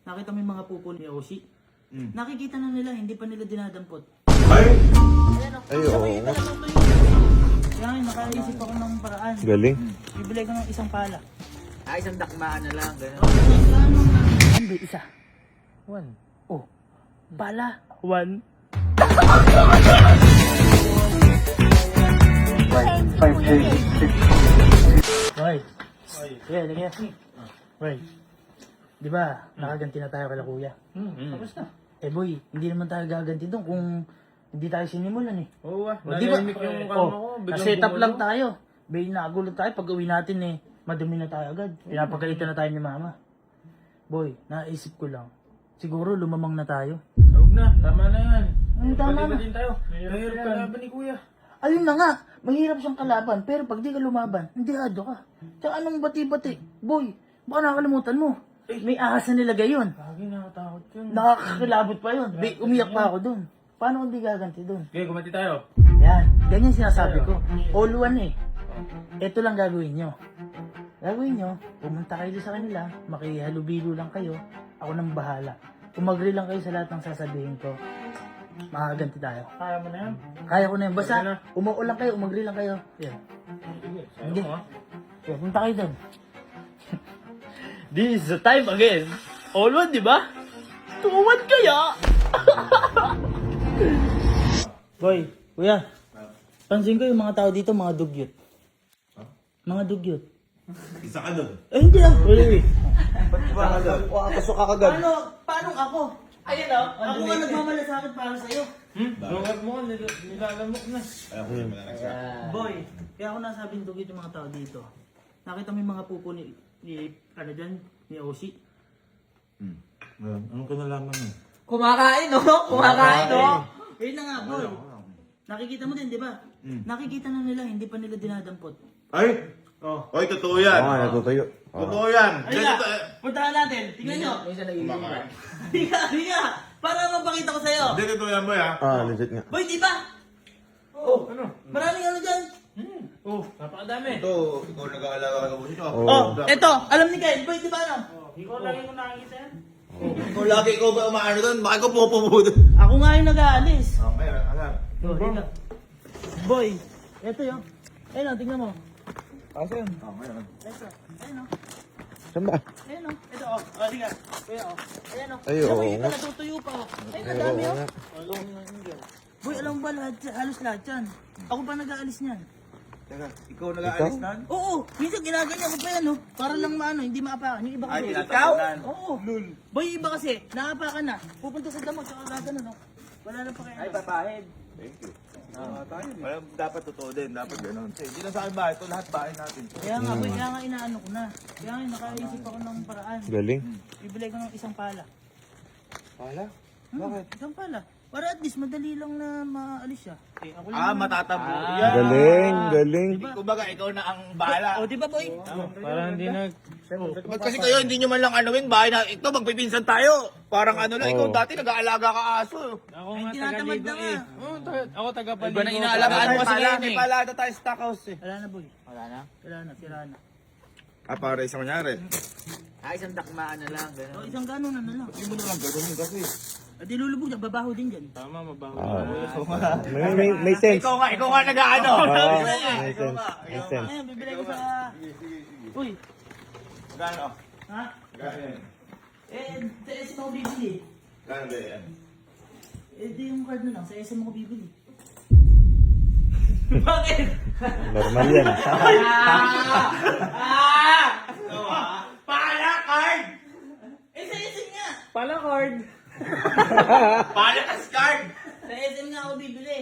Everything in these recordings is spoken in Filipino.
Nakita mo yung mga pupo ni Oshi? Nakikita na nila, hindi pa nila dinadampot. Ay! Ayan, Ay, oo nga. Kaya ngayon, nakaisip ako ng paraan. Galing. Bibili ko ng isang pala. Isang dakmaan na lang. Ganun. Ano ba isa? 1. Oh, pala. 1. 5, 6. Hoy. Yeah, lagyan. Hoy. Di ba, nakaganti na tayo kala kuya? Tapos na. Eh boy, hindi naman tayo gaganti doon kung hindi tayo sinimulan eh. Oo ah. Di ba? Nalimic yung kalma ko. Na-set up lang tayo. Bay, nagulo tayo. Pag uwi natin eh, madumi na tayo agad. Pinapagalitan na tayo ni mama. Boy, naisip ko lang. Siguro lumamang na tayo. Huwag na. Tama na yan. Ang tama na. Din tayo. Mahirap ka laban ni kuya. Ayun na nga, mahirap siyang kalaban. Pero pag di ka lumaban, hindi ado ka. Tsaka anong bati-bati? Boy, baka nakakalimutan mo. May ahas na nilagay yun. Lagi nakatakot yun. Nakakakilabot pa yun. Bay, umiyak pa ako dun. Paano kung di gaganti dun? Okay, kumati tayo. Yan, ganyan sinasabi ko. All one eh. Ito lang gagawin nyo. Gagawin nyo, pumunta kayo sa kanila, makihalubilo lang kayo, ako nang bahala. Umagri lang kayo sa lahat ng sasabihin ko, makaganti tayo. Kaya mo na yan. Kaya ko na yun. Basta, Okay na. umuo lang kayo, umagri lang kayo. Yan. Sige, sayo Hindi. mo ah. Yeah, punta kayo doon. This is the time again. All one, di ba? Tuwan kaya? Boy, kuya. Pansin ko yung mga tao dito, mga dugyot. Mga dugyot. Isa ka doon. Eh, hindi ah. Wait. Pasok ka kagad. Paano ako? Ayun o, ako nga nagmamalasakit para sa'yo. Lugat mo, nilalamok na. Alam ko yung mga nagsabi. Boy, kaya ako nasabing dugyot yung mga tao dito. Nakita mo yung mga pupo ni ano dyan, ni Oshi? Anong kinalaman mo? Kumakain, no? Kumakain, no? Ayun na nga, boy. Nakikita mo din, di ba? Nakikita na nila, hindi pa nila dinadampot. Ay! Oh. Oy, totoo yan. Oo nga, natutuyo. Totoo yan. Ayun na, puntahan natin. Tingnan nyo. Minsan nagiging Kumakain. Higa. Para mapakita ko sa'yo. Hindi, totoo yan mo ya. Legit nga. Boy, di ba? Oh, ano? Maraming ano dyan. Oh, napakadami. Ito, ikaw nag-aalaga ka ng busi nyo. Oh, eto, alam ni Kyle. Boy, di ba ano? Ikaw lagi ko nakikita yan. Kung lagi ikaw ba umaano doon, bakit ko pupupo doon? Ako nga yung nag-aalis. Okay, alam. Oh, higa. Boy, eto yun. Ayun o, tingnan mo. Asan? Okay, alam. Eto, ayun o. Saan ba? Ayun o. Ito o. Oh, higa. Kuya o. Ayan o. Ay, Alam mo, oo yung nga. natutuyo pa o. Ayun, ang Oo dami o. nga. Boy, alam mo ba lahat, halos lahat yan. Ako pa nag-aalis niyan. Teka, ikaw nag-aalis na? Oo, minsan ginaganyan ko pa yan, no? Para lang maano, hindi maapakan. Yung iba kasi, Ay, tinatawanan. Oo. Boy, yung iba kasi, naapakan na. Pupunta sa damo, tsaka gagano, no? Wala na pa kaya. Ay, papahid. Thank you. Wala, dapat totoo din, dapat gano'n. Hindi lang sa akin bahay, ito lahat bahay natin. Kaya nga, boy, kaya nga inaano ko na. Kaya nga, nakaisip ako ng paraan. Galing. Bibili ko ng isang pala. Pala? Bakit? Isang pala. Para at least, madali lang na maalis siya. Eh, ako lang. Ah, matatabo. Galing, galing. Kumbaga, ikaw na ang bahala. O, di ba, boy? Parang hindi nag... Kasi kayo, hindi nyo man lang anuin, bahay na, ito, magpipinsan tayo. Parang ano lang, ikaw Oo. dati nag-aalaga ka aso. Ako Ay, nga tinatamad taga-ligo na nga. eh. Ako taga-paligo. Iba na inaalagaan mo kasi ngayon, may palada tayo sa stock house eh. Wala na, boy. Wala na? Wala na, sira na. Ah, para isang kunyari. Isang dakmaan na lang. Ganun. O, isang gano'n na lang. Hindi mo na lang gano'n kasi. At dilulubog, nagbabaho din dyan. Tama, mabaho. May sense. Ikaw nga nag-ano. Oo, may sense. May sense. Ayun, bibili ko sa... Uy, Gano? ha? Gano? Eh, sa SM ako bibili. Gano ba yan? Eh, di yung card na lang, sa SM ako bibili. Bakit? Normal yan. Pala card! Eh, sa SM nga! Pala card. Pala kas card! Sa SM nga ako bibili.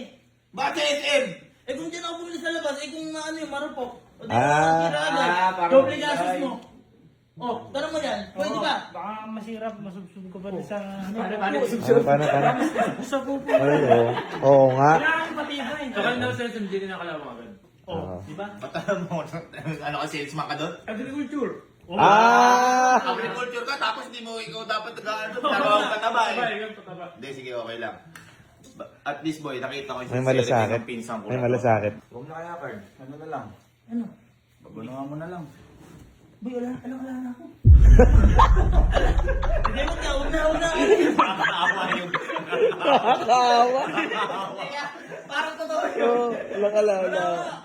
Bakit sa SM? Eh, kung dyan ako bumili sa labas, eh kung ano yung marupok. O di Ah. ba, tira agad. parang- Doble gastos mo. Oh, tanong mo yan. Pwede ba? Baka masirap, masubsub ko pa sa... Paano? Sa pupo. Ay, oo. Oo nga. Kailangan patibay. Saka na sa hindi rin nakalawa agad. Oh, di ba? Patanong mo, ano ka salesman ka doon? Agriculture. Ah! Agriculture ka, tapos hindi mo ikaw dapat nag-ano, nagawang pataba eh. Pataba. Hindi, sige, okay lang. At least boy, nakita ko yung May malasakit. ng pinsang ko. May malasakit. Huwag na kaya card, ano na lang. Ano? Bagunawan mo na lang. Boy, wala na ako. Hindi mo Nakakawa. Parang totoo yun. Oo, lakalala.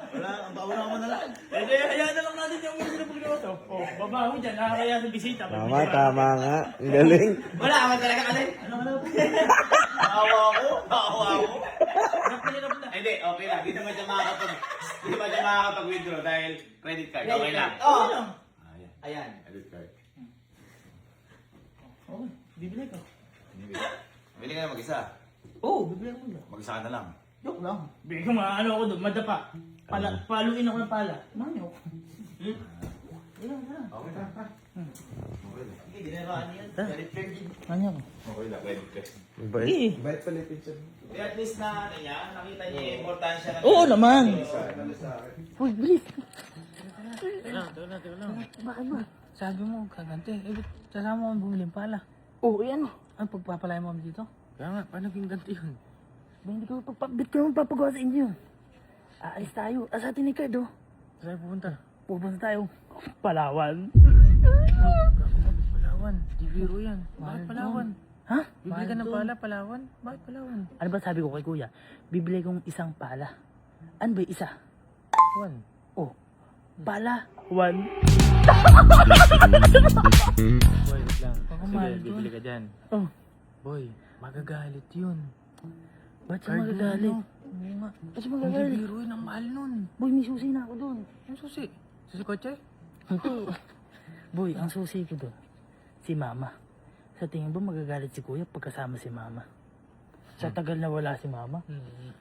Wala, ang pauna mo na lang. Hindi, hayaan na lang natin yung mga sinabulgato. Oh, babaho dyan, nakakaya sa bisita. Tama, tama nga. Ang galing. Wala ka man talaga kasi. Ano? Nakawa ako. Napahirap na. Hindi, okay lang. Hindi naman siya makakapag-withdraw dahil credit card. Okay lang. Oo. Ayan. Credit card. Oo, bibili ko. Bili ka na mag-isa. Oo, bibili ko lang. Mag-isa ka na lang. Joke lang. Bigyan ko mga ano ako doon, madapa. Paluin ako ng pala. Manyo. Okay lang. Okay lang. Hindi, ginawaan niya. Credit card din. Manyo ko. Okay lang. Credit card. Bait. Eh. Bait pala yung pinsan. Eh, at least na ano niya, nakita niya yung importansya ng... Oo naman. Sa akin. Uy, bilis. Teka lang. Bakit ba? Sabi mo, kaganti. Eh, sasama mo kami bumili ng pala. Oo, yan. Ano, pagpapalaya mo kami dito? Kaya nga, paano yung ganti yun? Ba, hindi ko bit ko magpapagawa sa inyo. Aalis tayo. Sa atin ni Card, oh. Saan pupunta? Pupunta tayo. Palawan. Palawan? Di biro yan. Bakit Palawan? Ha? Bibili ka ng pala, Palawan? Bakit Palawan? Ano ba sabi ko kay Kuya? Bibili kong isang pala. Ano ba yung isa? One. Oh. Pala. One. Boy, wait lang. mahal Sige, dun. bibili ka dyan. Oh. Boy, magagalit yun. Ba't siya Card magagalit? mo, Oo nga. Ba't siya Hindi magagalit? biro yun, ang mahal nun. Boy, may susi na ako doon. Ang susi. Susi kotse? Boy, ang susi ko doon. Si Mama. Sa tingin ba magagalit si Kuya pagkasama si Mama? Sa tagal na wala si Mama.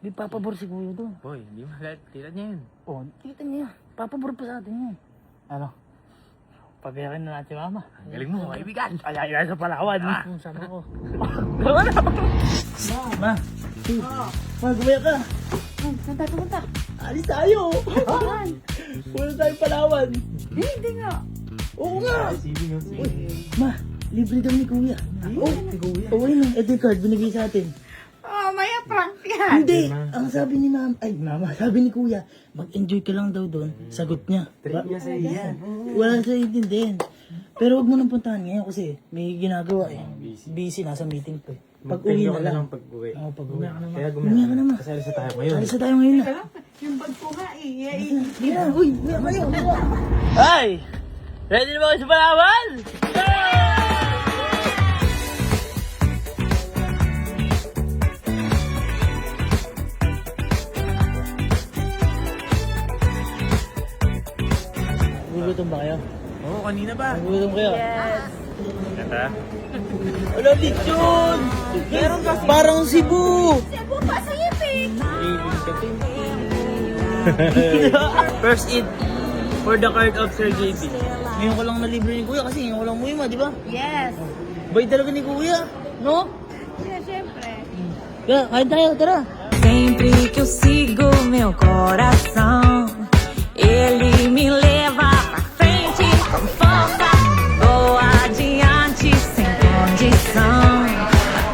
Di papabor si Kuya doon. Boy, hindi magalit. Tira niya yun. Oh, kita niya. Papabor pa sa atin yun. Ano? Pabiyakin na natin si Mama. Ang galing mo, kaibigan. Ay, ay, sa Palawan. Sama ko. Gawa na! Ma! Ma, gumaya ka! Saan tayo pumunta? Alis tayo! Saan? Wala tayong Palawan! Hindi nga. Oo nga! Uy, ma, libre daw ni Kuya. Oh, si Kuya? Oo yun, ito yung card binigay sa atin. Oh, maya prank yan. Hindi! Ang sabi ni Mama, sabi ni Kuya, mag-enjoy ka lang daw doon. Sagot niya. Treat niya sa iya. Wala sa intindihin. Pero wag mo nang puntahan ngayon kasi may ginagawa eh. Busy, nasa meeting pa eh. Pag-uwi na lang. pag-uwi. Oo, pag-uwi. Kaya Gumaya ka naman. Kasi alis na tayo ngayon. Alis na tayo ngayon na. Yung bag ko nga eh. Hindi na, uy, gumaya kayo. Ay! Ready na ba kayo sa Palawan? Gugutom ba kayo? Oo, kanina ba? Gugutom kayo? Kata? Wala, lechon! Meron kasi. Parang Cebu! Cebu pa sa ipin. First eat for the card of Sir JP. Ngayon ko lang nalibre ni Kuya kasi ngayon ko lang umuwi ma, di ba? Yes. Bay talaga ni Kuya, no? Yeah, syempre. Kaya, kain tayo, tara. Sempre que eu sigo meu coração, ele me leva pra frente com força. Vou adiante sem condição.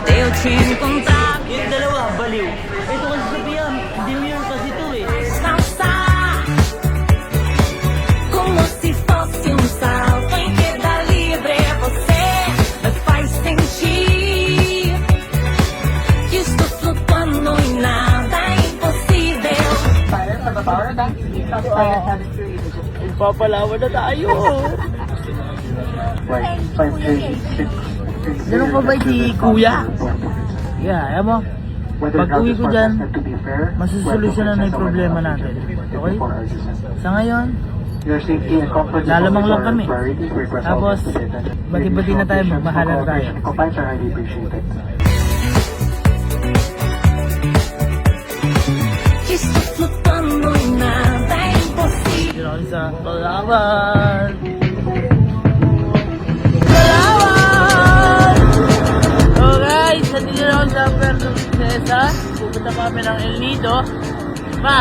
Até eu te encontrar, Yung dalawa, baliw. Ito kasi Sophia, hindi mo yun kasi ito eh. saltar como se fosse salto em queda livre. Você me faz sentir que estou flutuando e nada é impossível. Magpapalawan na tayo. Ganun pa ba si Kuya? Yeah, alam mo, pag-uwi ko dyan, masusolusyonan na yung problema natin. Okay? Sa ngayon, lalamang lang kami. Tapos, bati-bati na tayo, magmahala na tayo. Que estou flutuando e nada é impossível. Dito kami sa Palawan! Palawan! So guys, nandito na kami sa Puerto Princesa. Pupunta pa kami ng El Nido. Ma!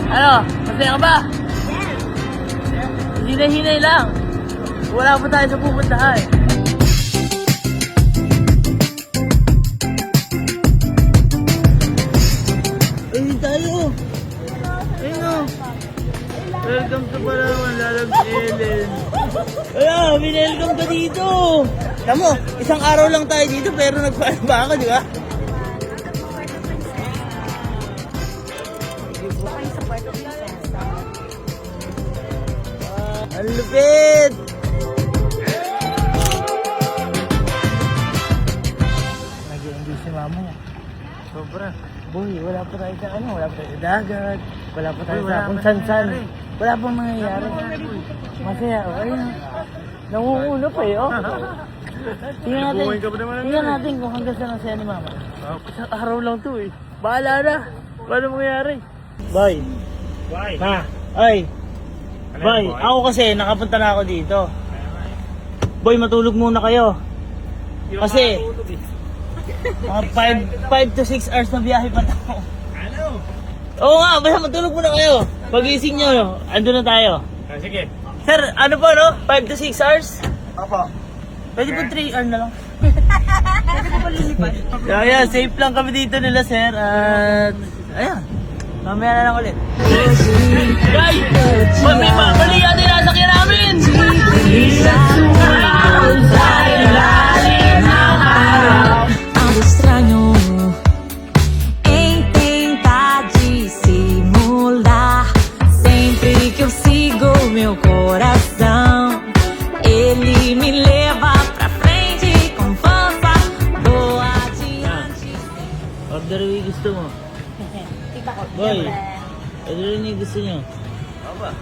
Ano? Masaya ka ba? Hinay-hinay lang. Wala pa tayo sa pupuntahan. Ayun tayo! Ayun o! Welcome to Palawan, Lalab Ellen. Wala, welcome ka dito. Tamo, isang araw lang tayo dito pero nagpaano ba ako, di ba? Ang lupit! Nag-i-enjoy si mama niya. Sobra. Boy, wala pa tayo sa ano, wala pa tayo sa dagat, wala pa tayo sa kung san-san. Wala pang nangyayari. Masaya, oh, ayun. Nangungulo pa eh, oh. Tingnan natin kung hanggang saan ang saya ni mama. Isang araw lang to eh. Bahala na. Paano mangyayari? Boy. Ma. Ay. Boy, ako kasi nakapunta na ako dito. Boy, matulog muna kayo. Kasi mga 5 to 6 hours na biyahe pa tayo. Ano? Oo nga, basta matulog muna kayo. Pagising nyo, andun na tayo. Sige. Sir, ano po no? 5 to 6 hours? Apa? Pwede po 3 hours na lang. Kaya, safe lang kami dito nila, sir. At, ayan. Mamaya na lang ulit. Guys! Mali yan din nasakyan namin! Algo estranho em tentar dissimular. Sempre que eu sigo meu coração, ele me leva pra frente com força. Vou adiante. Order yung gusto mo. Boy, order yung gusto nyo. Apa?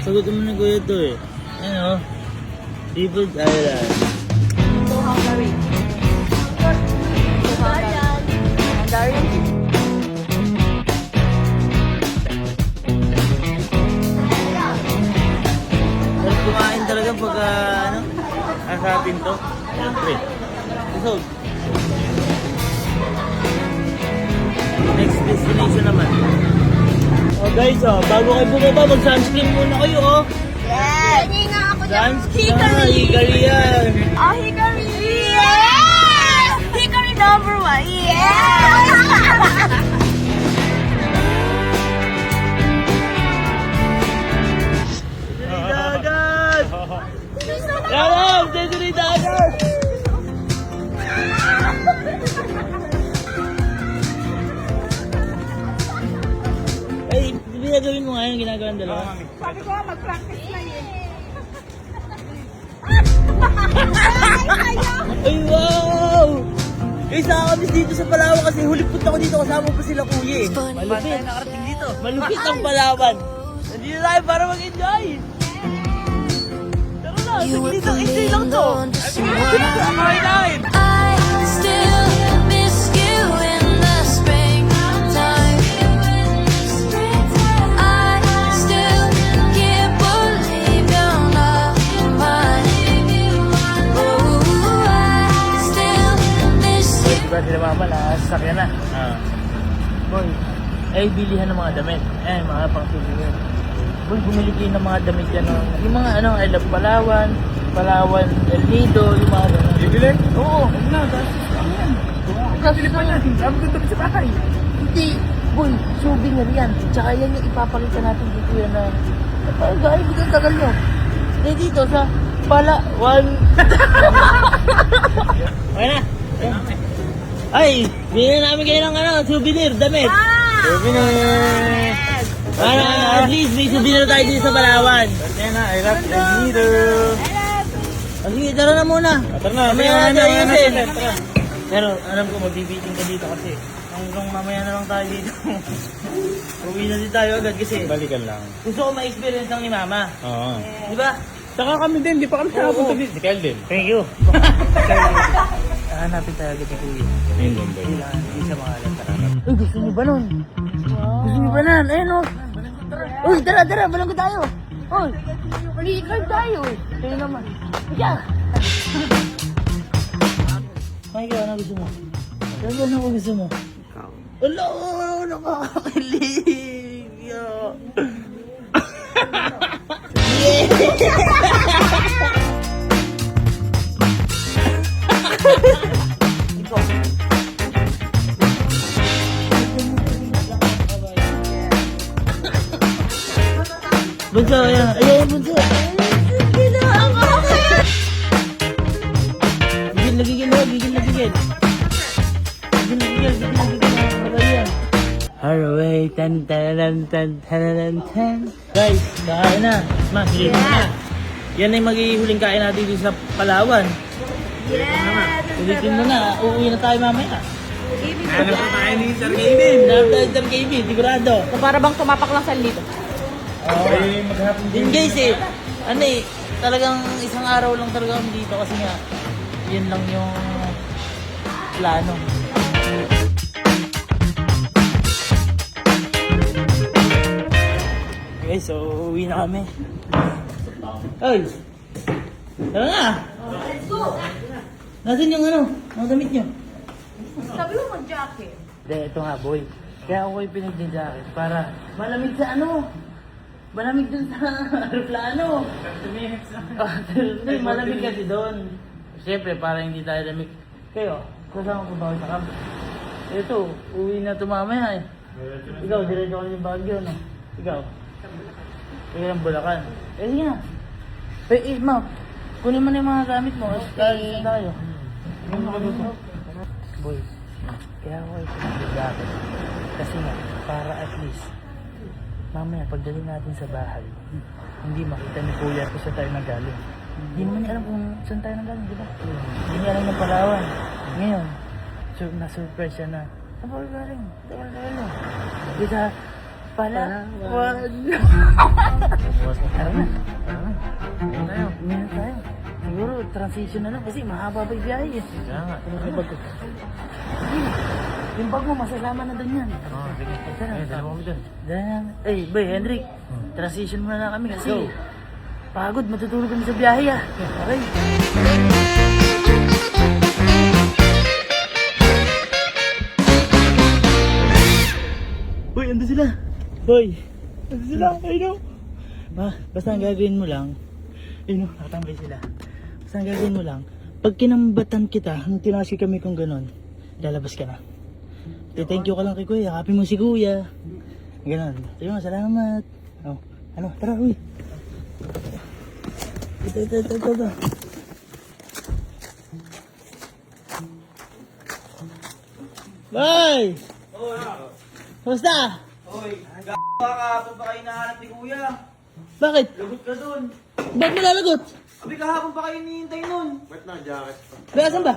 Sagot mo na kuya to eh. Ano? Seafood Island. Sarap kumain talaga pagka ano? Nasa atin to. Siyempre. Busog. Next destination naman. Oh guys, oh, bago kayo bumaba, mag-sunscreen muna kayo, oh. Yes! Hindi nga ako dyan. Sunscreen! Hikari yan! Oh, hickory! Yes! Hickory number 1! Yes! Dagat! Yarab! Dito dagat! Ay, ginagawin mo nga yung ginagawa ng dalawa. Sabi ko, mag-practice na yun. Ay, wow! Guys, nakakamiss dito sa Palawan kasi huli punta ko dito kasama pa sila kuya eh. Malupit. Malupit ang Palawan. Nandito tayo para mag-enjoy. Tara na, dito, enjoy lang to. Kamay namin. I still miss you in the springtime. I still can't believe you're not mine. Oh, I still miss you. Diba nila mama na sasakyan na? Boy, ay bilihan ng mga damit. Eh, mga pang souvenir. Boy, bumili kayo ng mga damit yan. Yung mga ano, I love Palawan, Palawan, El Nido, yung mga gano'n. Bibili? Oo, huwag na, gastos lang yan. Gastos lang yan. Sabi ko tabi sa bahay. Hindi, boy, souvenir yan. Tsaka yan yung ipapakita natin dito yan na parang gaya, bigyan tagal nyo. Eh dito sa Palawan. Okay na. Ay, bilhin namin kayo ng ano, souvenir, damit. Souvenir. Para at least may souvenir tayo dito sa Palawan. Kaya na, I love El Nido. Sige, tara na muna. Tara na, Mamaya na tayo mamaya na, kasi. Pero alam ko magbibiting ka dito kasi hanggang mamaya na lang tayo dito. Uwi na din tayo agad kasi Balikan lang. gusto ko ma-experience ng ni Mama. Oo. Di ba? Saka kami din, di pa kami nakapunta dito. Si Kyle din. Thank you. Hanapin tayo agad ni Kuya. Ayun din, boy. Hindi siya makalan. Uy, gusto niyo ba nun? Gusto niyo ba nun? Ayun o. Uy, tara, balanggo tayo. Uy, malikard tayo. Tayo naman. Ika! Ay, ikaw, ano gusto mo? Ano gusto mo? Wala, nakakakilig. Bunso, ayan. Ayan, bunso. Gigil. Haraway, tan. Guys, kakain na. Mas, sige na. Yan ay maghihuling kain natin dito sa Palawan. Yes! Ulitin mo na, uuwi na tayo mamaya. Ano pa tayo ni Sir Kevin? Dr. KB, sigurado. So, para bang tumapak lang sa lito. Ay, maghapon Din guys eh, ano eh, talagang isang araw lang talaga kami dito kasi nga, yun lang yung plano. Okay, so uwi na kami. Ay! Tara na! Let's go! Nasaan yung ano? Ang damit nyo? Sabi mo mag-jacket. Hindi, ito nga boy. Kaya ako yung pinag-jacket para malamig sa ano? Malamig dun sa aeroplano. 30 minutes. Hindi, malamig kasi doon. Siyempre, para hindi tayo lamig. Kayo, kasama ko ba kayo sa camp? Ito, uwi na ito mamaya eh. Ikaw, diretso ka yung Baguio, no? Ikaw. Ikaw ng Bulacan. Eh, sige na. Eh, ma, kunin mo na yung mga gamit mo. Kasi tayo. Boy, kaya ako yung pinag-jacket. Kasi nga, para at least, mamaya pagdating natin sa bahay, hindi makita ni Kuya kung saan tayo nanggaling. Hindi naman niya alam kung saan tayo nanggaling, di ba? Hindi niya alam ng Palawan. Ngayon, na-surprise siya na, saan ba galing? Tagal-tagal. Di sa Palawan. Tara na. Ngayon tayo. Siguro, transition na lang kasi mahaba pa yung biyahe eh. Kaya nga. Yung bag mo, masasama na doon yan. Oo, sige. Dalawa kami doon. Eh, boy, Hendrik, transition muna na kami kasi pagod, matutulog kami sa biyahe ah. Okay. Boy, ando sila. Boy, ando sila. I know. Basta ang gagawin mo lang, nakatambay sila. Basta ang gagawin mo lang, pag kinambatan kita, nung tinasi kami kung ganon, lalabas ka na. Thank you ka lang kay Kuya, yakapin mo si Kuya. Ganon. Sabi mo, salamat. Oh, ano, tara, uy. Ito. Bye! Kamusta? Oy, kahapon pa kayo nahanap ni Kuya. Bakit? Lagot ka dun. Ba't mo lalagot? Abi, kahapon pa kayo nihintay nun. Kaya saan ba?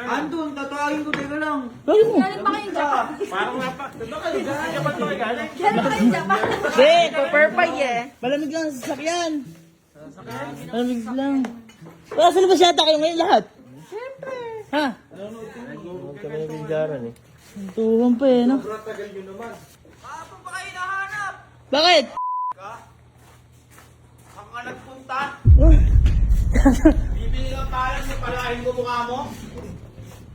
Andun, tatawagin ko, teka lang. Bakit mo? Galing ba kayong Japan? Parang napa. Diba kayo? Dapat ba kayo galing? Galing ba kayong Japan? Hindi, purpay eh. Malamig lang sa sasakyan. Malamig lang. Wala sa labas yata kayo ngayon lahat. Siyempre. Ha? Tuhan pa eh, no? Kahapon pa kayo nahanap. Bakit? Ako ka nagpunta. Bibili ka parang sa palahin ko mukha mo.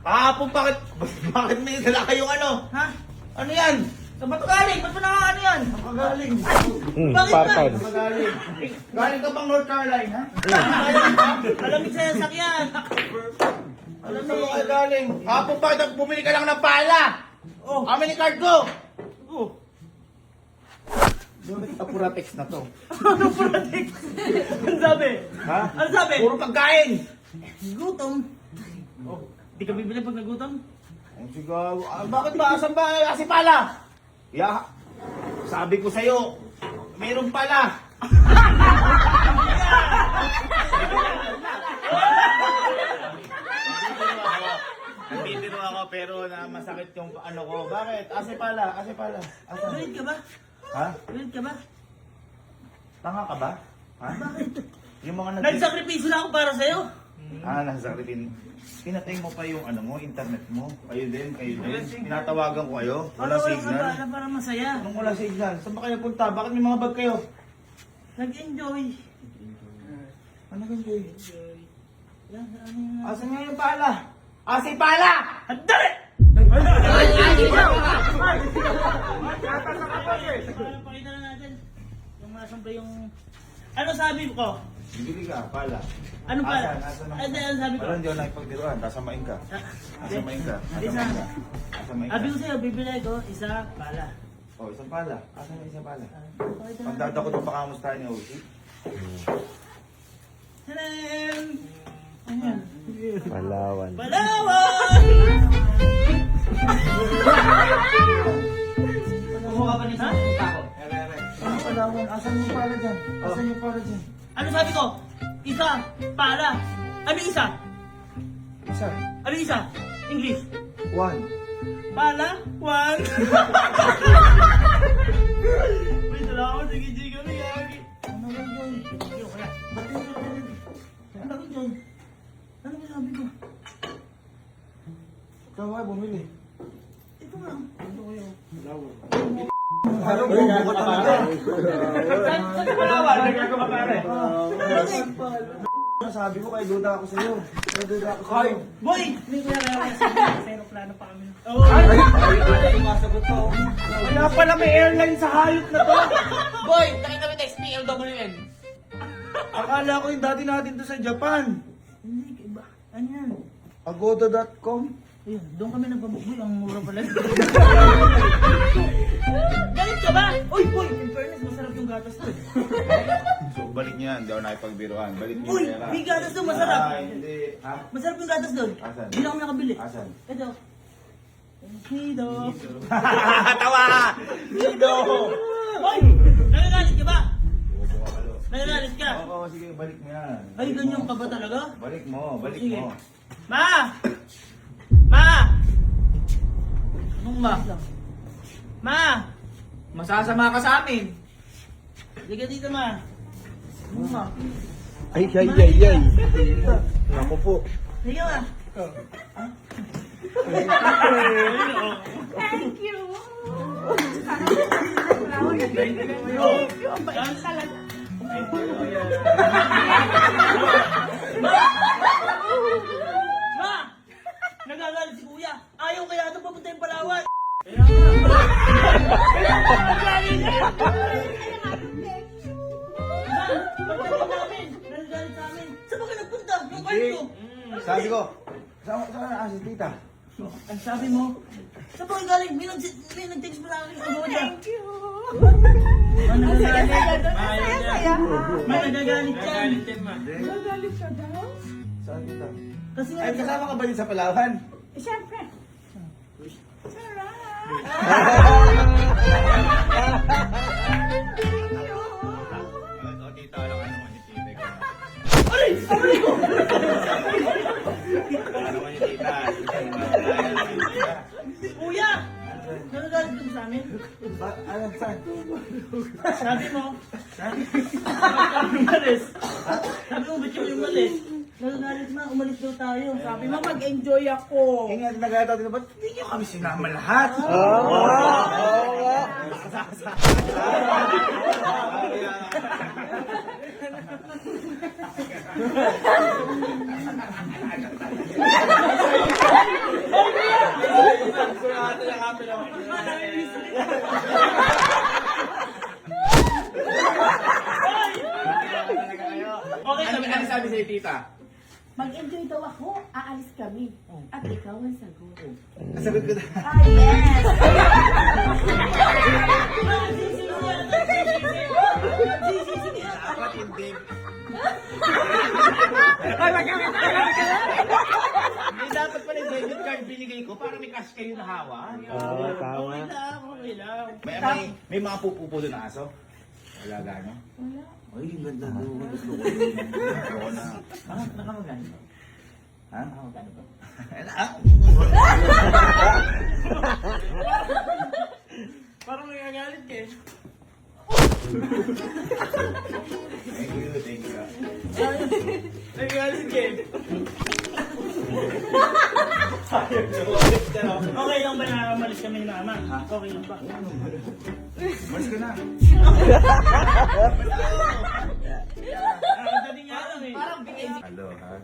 Kahapon bakit may dala kayong ano? Ha? Ano yan? Saan ba ito galing? Ba't mo nakakano yan? Nakagaling. Bakit ba? Nakagaling. Galing ka pang North Carolina? Malamig sa sasakyan. Alam mo ka galing. Kahapon bakit bumili ka lang ng pala? Oh. Kami ni card ko. Oh. Apuratex na to. Ano Ano sabi? Ha? Ano sabi? Puro pagkain. Gutom. Di ka bibili pag nagutom? Ang sigaw. Bakit ba? Asan ba? Kasi pala. Ya. Sabi ko sa'yo, mayroon pala. Nagbibiro ako pero na masakit yung ano ko. Bakit? Ase pala. Asan? Galit ka ba? Ha? Galit ka ba? Tanga ka ba? Ha? Yung mga Nagsakripisyo na ako para sa'yo. Nasasakitin. Pinatay mo pa yung ano mo, internet mo. Kayo din. Tinatawagan ko kayo. Wala signal. Wala para masaya. Anong wala signal? Saan ba kayo punta? Bakit may mga bag kayo? Nag-enjoy. Ano ganyan? Yan, ano yung... Asan nga yung pala? Si pala! Dali! Pakita na natin. Yung nasan ba yung... Ano sabi ko? Bibili ka, pala. Ano pala? Asan? Ano sabi ko? Wala, hindi ako nakipagbiruan. Kasamain ka. Kasamain ka. Sabi ko sa'yo, bibili ko, isa pala. Isang pala. Asan yung isang pala? Pakita na Pagdadako ito pakamustahan niya, Uzi. Tadan! Ano yan? Palawan. Palawan! Kumuha ka nito? Ano Palawan? Asan yung pala dyan? Asan yung pala dyan? Ano sabi ko? Isa. Pala. Ano isa? Isa. Ano isa? English. One. Pala. One. May salamat. Sige, sige. Ano yagi? Ano ba yun? Ba't yun? Ano ba yun? Ano ba sabi ko? Ikaw nga bumili. Ito nga. Ito ko yun. Ano bubo ka talaga? Saan ka palawan? Nagagawa ka pare. Sabi ko kay duda ako sa'yo. Kay duda ako sa'yo. Boy! May kuya kaya sa aeroplano pa kami. Ay, masagot ko. Wala pala may airline sa hayop na to. Boy, nakita mo yung XPLWN. Akala ko yung dati natin to sa Japan. Hindi, iba. Ano yan? Agoda.com. Ayun, doon kami nagpabuboy. Ang mura pala. Galit ka ba? Uy, boy! In fairness, masarap yung gatas to. So, balik niya yan. Hindi ako nakipagbiruan. Balik niya Uy, pera. may gatas doon, masarap. Ay, hindi. Ha? Masarap yung gatas doon. Asan? Hindi na kami nakabili. Asan? Ito. Hido. Tawa! Hido! Boy! Nagagalit ka ba? Bobo ka palo. Nagagalit ka? Oo, sige, balik mo yan. Ay, ganyan ka ba talaga? Balik mo, balik Sige. mo. Ma! Ma! Anong ma? Ma! Masasama ka sa amin. Hindi ka dito, ma. Anong ma? Ay, ay, ay, ay. Naku po. Sige, ma. Thank you. Ang bait talaga. Ma! Nagagalit si kuya. Ayaw kaya ito papunta yung Palawan. Pagdating namin, nagagalit sa amin. Saan ba ka nagpunta? Yung kwarto. Sabi ko, saan na si tita? Ang sabi mo, saan ba kayo galing? May nag-text mo na akin. Thank you. Ano Saya, nagagalit? saya. May nagagalit yan. Magalit ka daw? Saan tita? Kasi nga, Ay, kasama ka ba din sa Palawan? Siyempre. Sarap. O, tita, alam ka naman ni tita. aray! Aray ko! Alam naman ni tita. Kuya! Nagagalit ka ba sa amin? Ano, saan? Sabi mo, sabi mo umalis. Sabi mo, ba't yung umalis? Nagagalit na, umalis daw tayo. Sabi mo, Mag-enjoy ako. Kaya nga, nagkataw din, ba't hindi niyo kami sinama lahat? Oo nga. okay, Ano sabi sa'yo, tita? Mag-enjoy daw ako. Aalis kami. At ikaw ang sagot. Nasagot ko na. Ah, yes. Dapat hindi. Hindi dapat pala yung debit card binigay ko para may cash kayo na hawak. Oo, tama. Okay lang, okay lang. May mga pupupo doon na aso? Wala gano? Wala. Ay, ang ganda doon. Gusto ko yun. Gusto ko na. Nakamagano. Ha? Parang nagagalit ka eh. Thank you, thank you. Nagagalit ka eh. Okay lang ba na umalis kami ni mama? Okay lang ba? Mas ka na. Dali nga lang eh. Parang Hello, ha?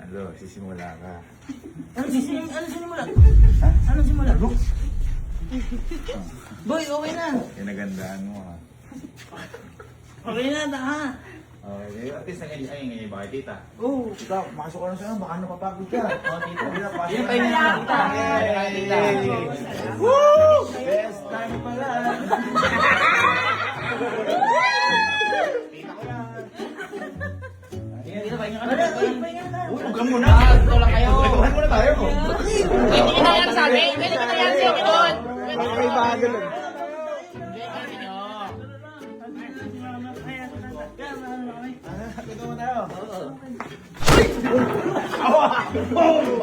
Hello, sisimula ka. Ano sinimula? Ano simula? Boy, okay na. Pinagandaan mo, ha? Okay na, ha? Okay, at least nag-enjoy ba kay tita? Oo. Tita, makasok ka na sa'yo, baka napapagod ka. Oh, tita. Tita, pasok Yun ka tayo na. na tita. Woo! Best time pala. Tita ko yan. Tita, pahinga ka Wala, na. pahinga na. Uy, huwag ka muna. Ito lang kayo. Nagkuhan muna tayo. Pwede kita yan sa amin. Pwede kita yan sa inyo doon. Baka may bago lang. Pwede kita nyo. Ito muna tayo.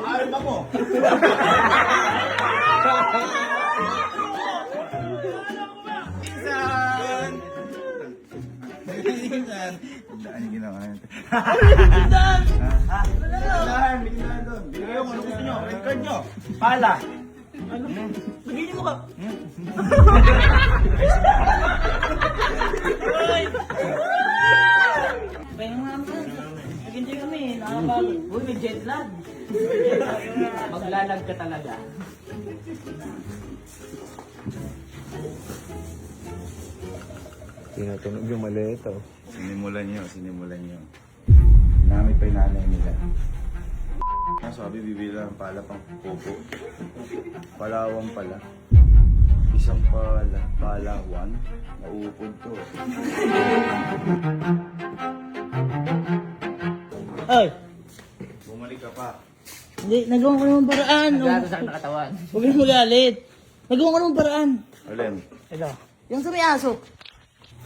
Arma mo. Pinsan! Pinsan! Daan yung ginawa natin. Tindahan! Daan, pinsan doon. Bigay yung ano gusto nyo, red card nyo. Pala. Ano? Bigyan niyo mo ka. Uy! Kaya nga naman. Naghintay kami. Nakapagod. Uy, may jet lag. Maglalag ka talaga. Tinatunog yung maleta. Sinimulan nyo. Namit pa yung nanay nila. Sabi, bibili lang ng pala pang popo. Palawang pala. Isang palawan. Nauupod to. Ay! Bumalik ka pa. Hindi, nagawa ko naman paraan. Gato sa nakatawan. Huwag kang magalit. Nagawa ko naman paraan. Alin? Ito. Yung sa may aso.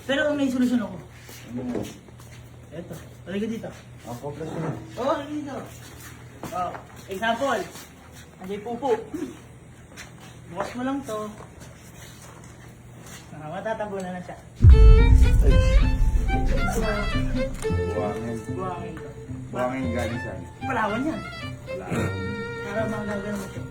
Pero may solusyon ako. Ito. Halika dito. Ang poplas mo. Oo, halika dito. Oh, example. Andiyan pupo. Bukas mo lang to. Matatambo na siya. Buwangin. Buwangin to. Buwangin galing saan? Palawan yan. Para magagano mo siya.